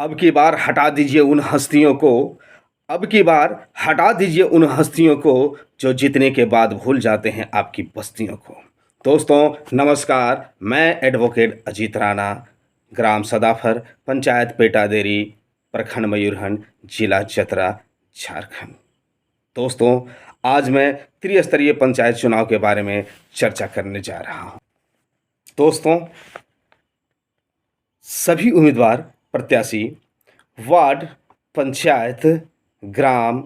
अब की बार हटा दीजिए उन हस्तियों को। अब की बार हटा दीजिए उन हस्तियों को जो जीतने के बाद भूल जाते हैं आपकी बस्तियों को। दोस्तों नमस्कार, मैं एडवोकेट अजीत राणा, ग्राम सदाफर, पंचायत पेटादेरी, प्रखंड मयूरहंड, जिला चतरा, झारखंड। दोस्तों आज मैं त्रिस्तरीय पंचायत चुनाव के बारे में चर्चा करने जा रहा हूं। दोस्तों सभी उम्मीदवार प्रत्याशी वार्ड, पंचायत, ग्राम,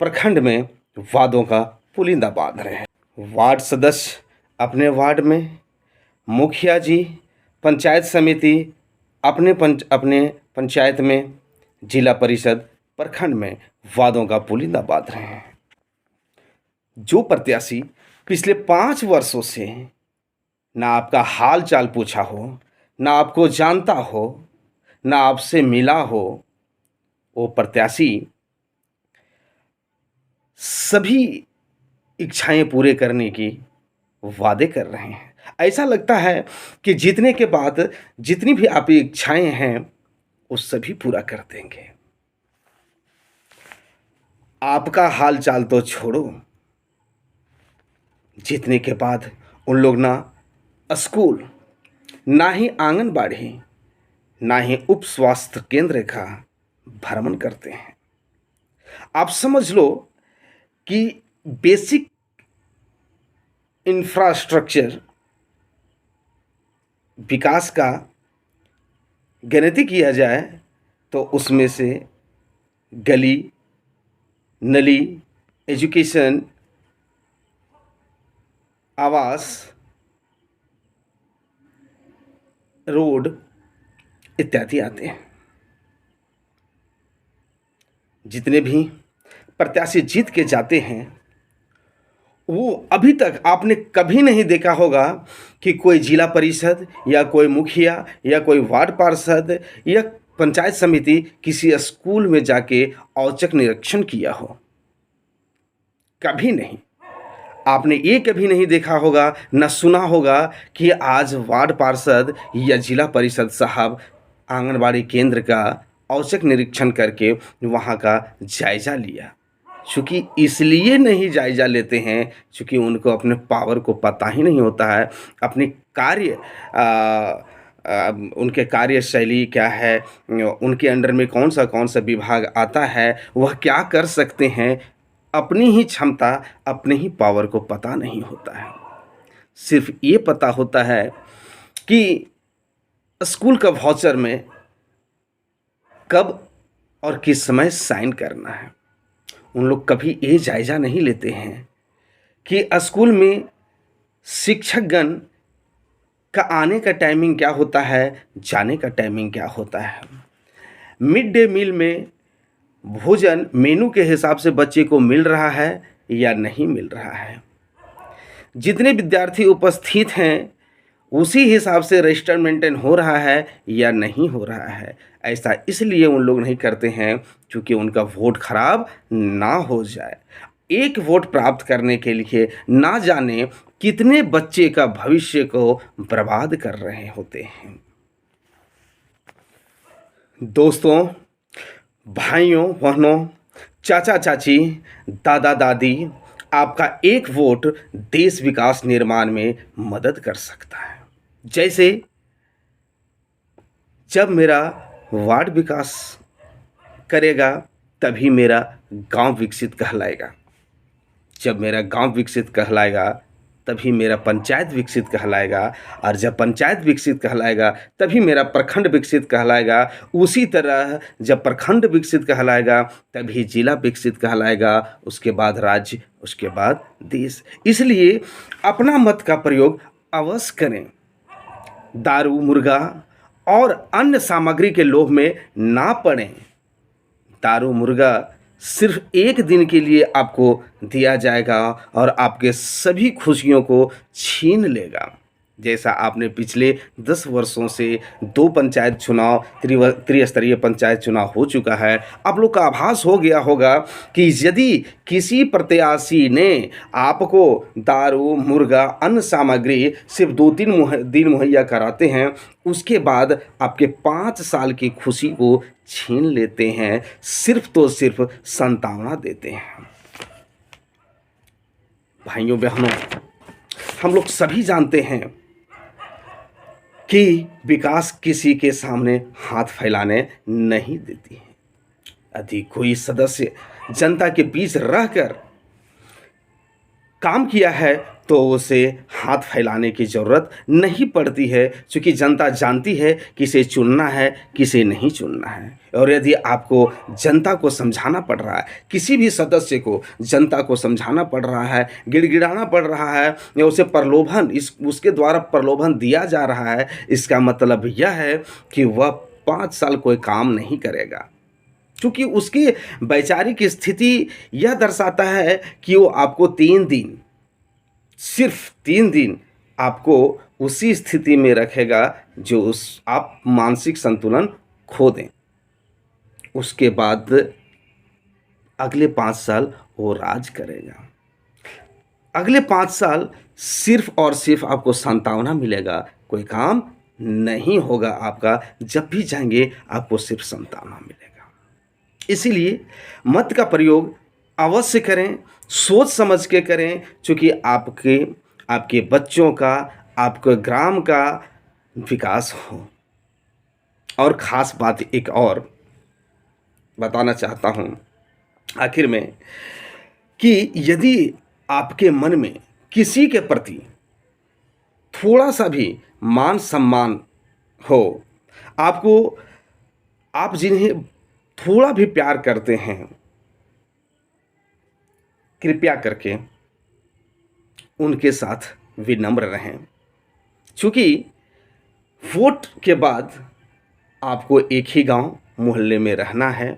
प्रखंड में वादों का पुलिंदा बांध रहे हैं। वार्ड सदस्य अपने वार्ड में, मुखिया जी पंचायत समिति अपने पंचायत में, जिला परिषद प्रखंड में वादों का पुलिंदा बांध रहे हैं। जो प्रत्याशी पिछले 5 वर्षों से ना आपका हाल चाल पूछा हो, ना आपको जानता हो, ना आपसे मिला हो, वो प्रत्याशी सभी इच्छाएं पूरे करने की वादे कर रहे हैं। ऐसा लगता है कि जीतने के बाद जितनी भी आपकी इच्छाएं हैं वो सभी पूरा कर देंगे। आपका हाल चाल तो छोड़ो, जीतने के बाद उन लोग ना स्कूल, ना ही आंगनबाड़ी, ना ही उप स्वास्थ्य केंद्र का भ्रमण करते हैं। आप समझ लो कि बेसिक इंफ्रास्ट्रक्चर विकास का गिनती किया जाए तो उसमें से गली, नली, एजुकेशन, आवास, रोड इत्यादि आते हैं। जितने भी प्रत्याशी जीत के जाते हैं वो अभी तक आपने कभी नहीं देखा होगा कि कोई जिला परिषद या कोई मुखिया या कोई वार्ड पार्षद या पंचायत समिति किसी स्कूल में जाके औचक निरीक्षण किया हो। कभी नहीं। आपने ये कभी नहीं देखा होगा, न सुना होगा कि आज वार्ड पार्षद या जिला परिषद साहब आंगनबाड़ी केंद्र का औचक निरीक्षण करके वहाँ का जायज़ा लिया। चूँकि इसलिए नहीं जायज़ा लेते हैं चूँकि उनको अपने पावर को पता ही नहीं होता है, अपनी कार्य उनके कार्यशैली क्या है, उनके अंडर में कौन सा विभाग आता है, वह क्या कर सकते हैं, अपनी ही क्षमता, अपने ही पावर को पता नहीं होता है। सिर्फ ये पता होता है कि स्कूल का वाउचर में कब और किस समय साइन करना है। उन लोग कभी ये जायज़ा नहीं लेते हैं कि स्कूल में शिक्षकगण का आने का टाइमिंग क्या होता है, जाने का टाइमिंग क्या होता है। मिड डे मील में भोजन मेनू के हिसाब से बच्चे को मिल रहा है या नहीं मिल रहा है। जितने विद्यार्थी उपस्थित हैं उसी हिसाब से रजिस्टर मेंटेन हो रहा है या नहीं हो रहा है। ऐसा इसलिए उन लोग नहीं करते हैं क्योंकि उनका वोट खराब ना हो जाए। एक वोट प्राप्त करने के लिए ना जाने कितने बच्चे का भविष्य को बर्बाद कर रहे होते हैं। दोस्तों, भाइयों बहनों, चाचा चाची, दादा दादी, आपका एक वोट देश विकास निर्माण में मदद कर सकता है। जैसे जब मेरा वार्ड विकास करेगा तभी मेरा गांव विकसित कहलाएगा। जब मेरा गांव विकसित कहलाएगा तभी मेरा पंचायत विकसित कहलाएगा, और जब पंचायत विकसित कहलाएगा तभी मेरा प्रखंड विकसित कहलाएगा। उसी तरह जब प्रखंड विकसित कहलाएगा तभी जिला विकसित कहलाएगा, उसके बाद राज्य, उसके बाद देश। इसलिए अपना मत का प्रयोग अवश्य करें। दारू, मुर्गा और अन्य सामग्री के लोभ में ना पड़ें। दारू, मुर्गा सिर्फ एक दिन के लिए आपको दिया जाएगा और आपके सभी खुशियों को छीन लेगा। जैसा आपने पिछले 10 वर्षों से 2 पंचायत चुनाव त्रिस्तरीय पंचायत चुनाव हो चुका है। आप लोग का आभास हो गया होगा कि यदि किसी प्रत्याशी ने आपको दारू, मुर्गा, अन्न सामग्री सिर्फ 2-3 दिन मुहैया कराते हैं, उसके बाद आपके 5 साल की खुशी को छीन लेते हैं, सिर्फ तो सिर्फ संतावना देते हैं। भाइयों बहनों, हम लोग सभी जानते हैं कि विकास किसी के सामने हाथ फैलाने नहीं देती है। यदि कोई सदस्य जनता के बीच रहकर काम किया है तो उसे हाथ फैलाने की ज़रूरत नहीं पड़ती है, क्योंकि जनता जानती है किसे चुनना है, किसे नहीं चुनना है। और यदि आपको जनता को समझाना पड़ रहा है, किसी भी सदस्य को जनता को समझाना पड़ रहा है, गिड़गिड़ाना पड़ रहा है या उसे उसके द्वारा प्रलोभन दिया जा रहा है, इसका मतलब यह है कि वह 5 साल कोई काम नहीं करेगा, क्योंकि उसकी वैचारिक स्थिति यह दर्शाता है कि वो आपको 3 दिन, सिर्फ 3 दिन आपको उसी स्थिति में रखेगा जो आप मानसिक संतुलन खो दें। उसके बाद अगले 5 साल वो राज करेगा। अगले 5 साल सिर्फ और सिर्फ आपको सांत्वना मिलेगा, कोई काम नहीं होगा आपका। जब भी जाएंगे आपको सिर्फ सांत्वना मिलेगा। इसीलिए मत का प्रयोग अवश्य करें, सोच समझ के करें, क्योंकि आपके बच्चों का, आपके ग्राम का विकास हो। और ख़ास बात एक और बताना चाहता हूँ आखिर में, कि यदि आपके मन में किसी के प्रति थोड़ा सा भी मान सम्मान हो, आप जिन्हें थोड़ा भी प्यार करते हैं, कृपया करके उनके साथ विनम्र रहें, क्योंकि वोट के बाद आपको एक ही गांव मोहल्ले में रहना है,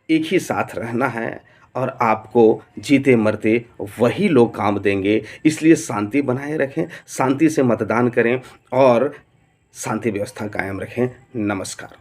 एक ही साथ रहना है, और आपको जीते मरते वही लोग काम देंगे। इसलिए शांति बनाए रखें, शांति से मतदान करें और शांति व्यवस्था कायम रखें। नमस्कार।